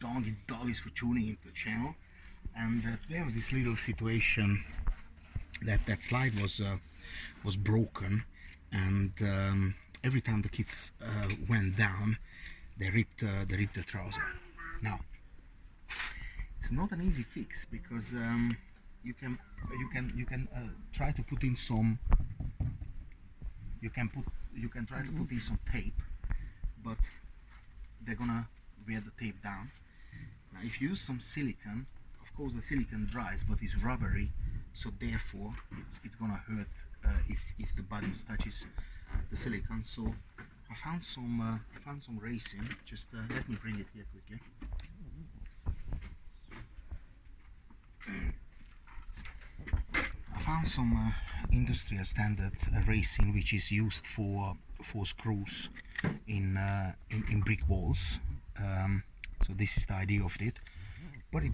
doggies for tuning into the channel. And we have this little situation that slide was broken, and every time the kids went down, they ripped the trouser. Now it's not an easy fix, because you can try to put in some try to put in some tape, but they're gonna wear the tape down. Now if you use some silicone, of course the silicone dries, but it's rubbery, so therefore it's gonna hurt if the buttons touches the silicone. So I found some resin. Just let me bring it here quickly. I found some industrial standard resin, which is used for screws in brick walls. So this is the idea of it. But it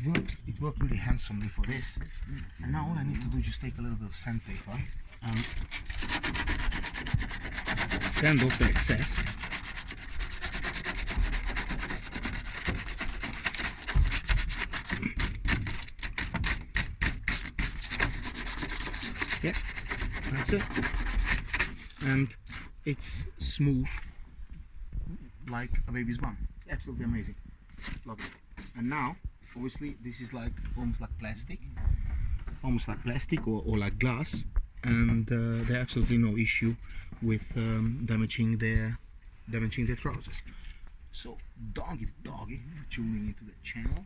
worked really handsomely for this. And now all I need to do is just take a little bit of sandpaper and sand off the excess. Yeah, that's it. And it's smooth like a baby's bum. It's absolutely amazing. Love it. And now, obviously, this is like almost like plastic or like glass, and there's absolutely no issue with damaging their trousers. So doggy for tuning into the channel.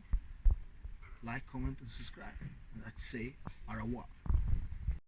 Like, comment and subscribe. Let's say au revoir.